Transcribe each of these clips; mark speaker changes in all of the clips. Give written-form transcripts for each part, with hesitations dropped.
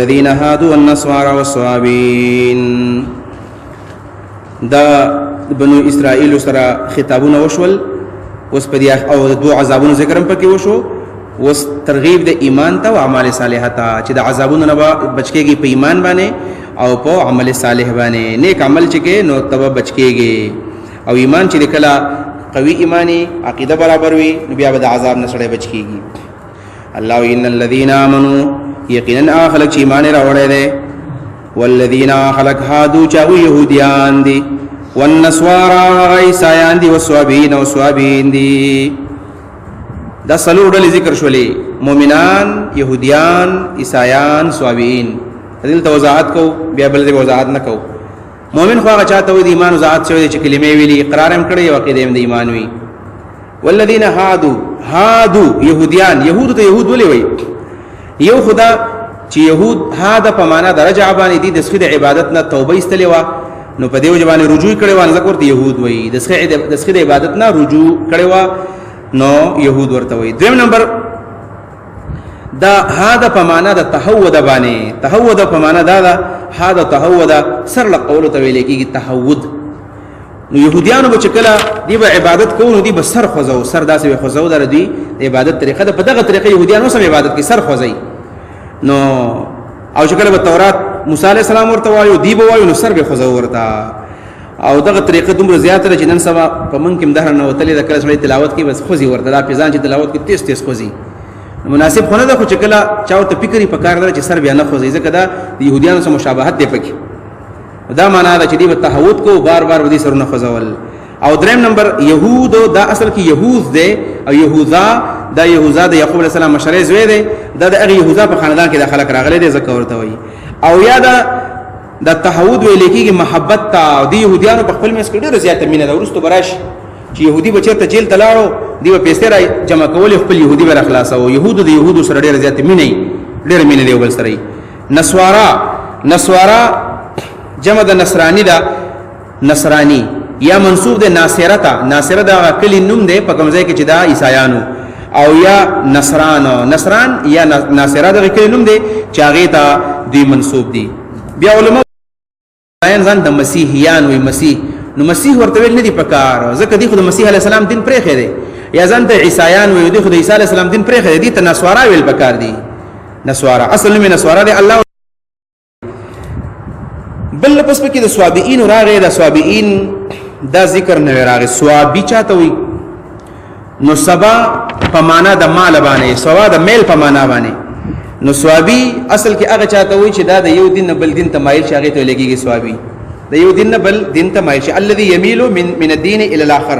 Speaker 1: والذین هادوا والنصارى والصابین. دا بنو اسرائیل سره خطابونه وشول، اوس په دې او دو عذابونو ذکر هم پکې وشو. اوس ترغیب د ایمان ته او اعمال صالحه ته چې د عذابونو نه بچکیږي په ایمان باندې او په عمل صالح باندې. نیک عمل چې کې نو تب بچکیږي، او ایمان چې کله قوي ایمانی عقیده برابر وي نو بیا به د عذاب نه سړی بچکیږي. الله ان الذين امنوا یقینا خلق چې ایمان راوړی دی، والذین خلق هادو چاو یهودیان دی، والنصارى عیسایان دی، والصابین او صابین دی. دا څلور ډلې ذکر شولې: مؤمنان، یهودیان، عیسایان، صابین. دلته وضاحت کو، بیا بل دې وضاحت نه کو. مؤمن خو هغه چاته وي د ایمان وضاحت شوی چې کلمې ویلي، اقرار هم کړی او عقیده هم د ایمان وي. والذین هادو یهودیان، یهود ته یهود ولې وایي؟ یو خدا چې یهود هاده په معنا د رجع باندې دي، د سخی د عبادت نه توبه ایستلې وه، نو په دې وجه باندې رجوع کړی وه، ځکه ورته یهود وایي. د سخی د عبادت نه رجوع کړی وه نو یهود ورته وایي. دویم نمبر دا هاده په معنا د تهود باندې، تهود په معنا دا ده هاده تهود سر لقول ته ویل کېږي تهود. نو يهوديانو به چکلا دی به عبادت کوو، نو دی به سر خوځو، سر داسې به خوځو در دی عبادت طریقه ده. په دغه طریقه يهوديانو سم عبادت کې سر خوځي. نو او چکلا به تورات موسی عليه السلام ورته وایو، دی به وایو، نو سر به خوځو ورته. او دغه طریقه دومره زیاته چې نن سبا په من کې مدهر نه وتلې د کله سړی تلاوت کې بس خوځي ورته، دا پیزان چې تلاوت کې تیز تیز خوځي. مناسب خو نه ده، خو چې کله چاوته فکرې په کار ده چې سر بیا نه خوځي، ځکه دا د يهوديانو سره مشابهت دی پکې. دا معنا ده چې دی به تهود کو، بار بار ودي سرونه خوځول. او دریم نمبر یهود، دا اصل کې یهود دی، او یهوذا دا یهوذا د یعقوب علیه السلام مشر زوی دی، دا د هغه یهوذا په خاندان کې د خلک راغلي دي، ځکه ورته وایي. او یا دا تهود ویل کېږي محبت ته، او د يهوديانو په خپل منځ کې ډېره زیاته مینه ده. وروسته به راشي چې یهودي به چېرته جیل ته لاړو، دی به پیسې را جمع کولې، خپل یهودي به را خلاصوو. یهودو د یهودو سره ډېره زیاته ډېره مینه دی یو بل سره. نسوارا جمع د نصرانی ده، نصرانی یا منصوب ده ناصره ته، ناصره دا کلی نوم ده په کوم ځای کې چې دا عیسایانو، او یا نصران یا ناصره دا کلی نوم ده چې هغې ته دوی منصوب دي. بیا علماء ځان د مسیحیان وي، مسیح، نو مسیح ورته ویل نه دي پکار، ځکه دی خو د مسیح علیه السلام دین پرېښی دی. یا ځان ته عیسایان وي، دی خو د عیسی علیه السلام دین پرېښی دی، دي ته نسوارا ویل پکار دي. نسوارا اصل نوم یې نسوارا دی. الله بل پس پکې د صابئین راغی. د صابئین دا ذکر نه راغی. صابی چاته وي؟ نو سبا په معنا د مال باندې، سوا د میل په معنا باندې. نو صابی اصل کې هغه چاته وي چې دا د یو دین بل دین ته مایل شي، هغه ته لګيږي صابی. د یو دین بل دین ته مایل شي، الذي يميل من الدين الى الاخر،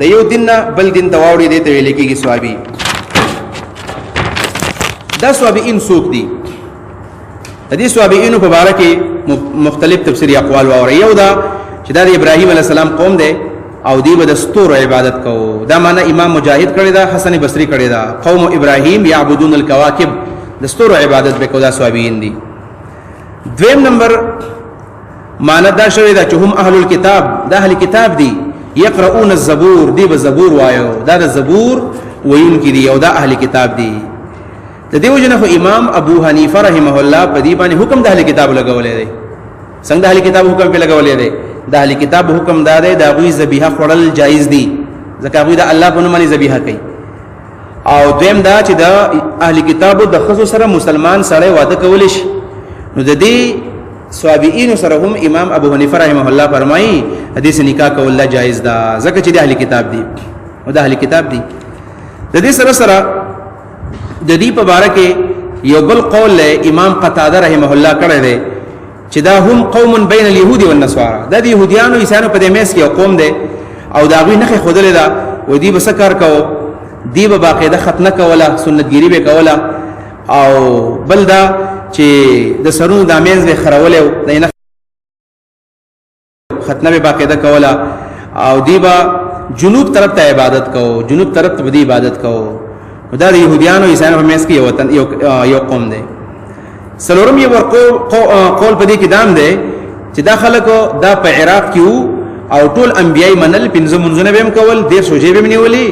Speaker 1: د یو دین بل دین ته واوړي دی ته لګيږي صابی. دا صابئین څوک دي؟ د دې صابئینو په باره کې مختلف تفسیری اقوال واوري. یو دا چې دا د ابراهیم علیه السلام قوم دی، او دی به د ستورو عبادت کوو. دا معنا امام مجاهد کړی دا، حسن بصری کړی دا. قوم ابراهیم یعبدون الکواکب، د ستورو عبادت به کو. دا صابئین دي. دویم نمبر معنا دا شوی دا چې هم اهل الكتاب، دا اهل کتاب دي. یقرؤون الزبور، دی به زبور وایو، دا د زبور ویونکي دي، او دا اهل کتاب دي. د دې وجه نه خو امام ابو حنیفه رحمه الله په دې باندې حکم د اهل کتاب لګولې دی. څنګه د اهل کتاب حکم په لګولې دی؟ د اهل کتاب حکم دا دی د هغوی ذبیحه خوړل جایز دي، ځکه هغوی د الله په نوم باندې ذبیحه کوي. او دویم دا چې د اهل کتابو د ښځو سره مسلمان سړی واده کولی شي. نو د دې صابئینو سره هم امام ابو حنیفه رحمه الله فرمایي حدیث نکاح کول جایز ده، ځکه چې د اهل کتاب دي، او د اهل کتاب دي. د دې سره د دې په باره کې یو بل قول امام قتاده رحمه الله کړی دی چې دا هم قوم بین اليهود والنصارى، دا د يهوديانو عیسایانو په دې میس کې یو قوم دی، او دا غوی نخې خودلې ده. و دې به څه کار کوو؟ دی به باقاعده ختنه کوله، سنتګیري به کوله، او بل دا چې د سرونو د امینځ به خرولې، د ختنه به باقاعده کوله، او دی به جنوب طرف ته عبادت کوو، جنوب طرف ته به دی عبادت کوو. دا د يهوديانو عیسایانو په میس کې یو قوم دی. سلورم یو قول په دې کې دام دی چې دا خلکو دا په عراق کې وو، او ټول انبیای منل، پنځه منځونه به هم کول، ډېر سوجې به هم نیولې،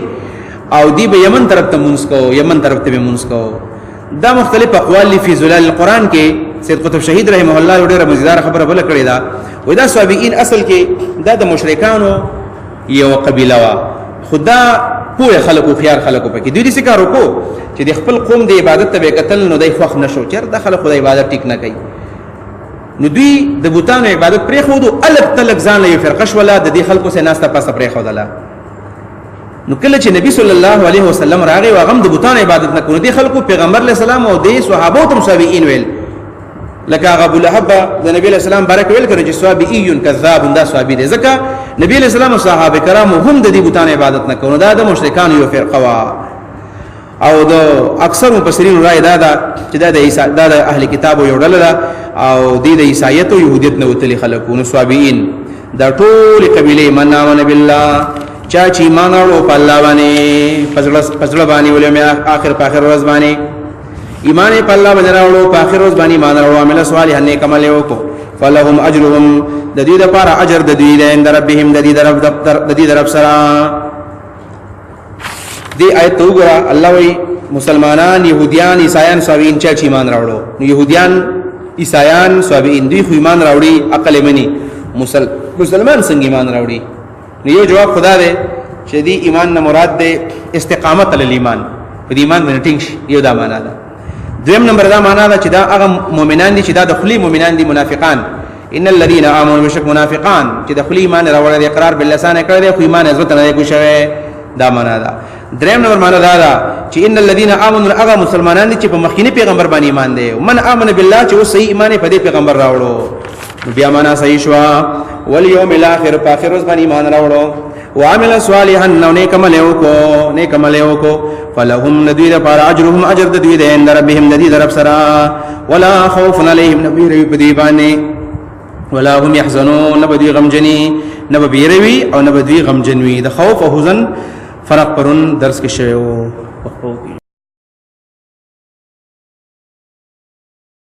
Speaker 1: او دی به یمن طرف ته مونځ کوو، یمن طرف ته به مونځ کوو. دا مختلف اقوال فی ظلال القرآن کې سید قطب شهید رحمه الله ډېره مزیدار خبره بل کړې ده وای دا صابئین اصل کې دا د مشرکانو یو قبیله وا خدا پوهه خلکو خيار خلکو پکې دوی څه کار وکړو چې د خپل قوم د عبادت ته قتل نو دای خوښ نشو چر د خلکو د عبادت ټیک نه کوي نو دوی د بوتانو عبادت پرې خو دو الګ تلګ ځان له فرقش ولا د دې خلکو سره ناسته پاسه پرې خو دلا نو کله چې نبی صلی الله علیه وسلم راغی واغم د بوتانو عبادت نه کوي دي خلکو پیغمبر علیه السلام او د صحابه تم صابئین ویل لکه ابو لهب د نبی علیہ السلام بارک ویل کړي چې صابئین کذاب دا صابئ دي ځکه نبی علیہ السلام او صحابه کرام هم د دې بوتانو عبادت نه کوي دا د مشرکان یو فرقه وا او د اکثر مفسرین رائے دا چې دا د عیسی دا د اهل کتاب یو ډله ده او د عیسایت او يهودیت نه وتلی خلکو نو صابئین دا ټول قبیله من امن بالله چا چې ایمان اورو په الله باندې پزړه باندې ولې اخر په اخر ورځ باندې ایمان په الله باندې راوړو په اخر ورځ باندې ایمان اورو عمل صالح نیک عمل وکړو فلهم اجرهم د دې لپاره اجر د دې عند ربهم د دې رب سره دی آیت وګړه الله وی مسلمانان يهوديان عیسایان صابئین چې ایمان راوړو يهوديان عیسایان صابئین دوی خو ایمان راوړي عقل مني مسلمان څنګه ایمان راوړي نو یو جواب خدا دی چې دی ایمان نه مراد دی استقامت علی ایمان په ایمان باندې ټینګ شي یو دا معنا ده دویم نمبر دا معنا ده چې دا هغه مؤمنان دي چې دا دخلي مؤمنان دي منافقان ان الذين امنوا بشک منافقان چې دخلي ایمان راوړل اقرار باللسان کړی خو ایمان عزت نه کوي شوی دا معنا ده دریم نمبر معنا دا ده چې ان الذين امنوا هغه مسلمانان دي چې په مخکینی پیغمبر باندې ایمان دي من امن بالله چې صحیح ایمان په دې پیغمبر راوړو بیا معنا صحیح شو والیوم الاخر په اخر ورځ باندې ایمان راوړو وعمل صالحا نیک عمل وکړو فلهم ندوی لپاره اجرهم اجر د دوی د عند ربهم د دې طرف سره ولا خوف علیهم نبی بدی باندې ولا هم يحزنون نبدی غمجنی نبی روی او نبدی غمجنوی د خوف او حزن فرق پرون درس کې شوی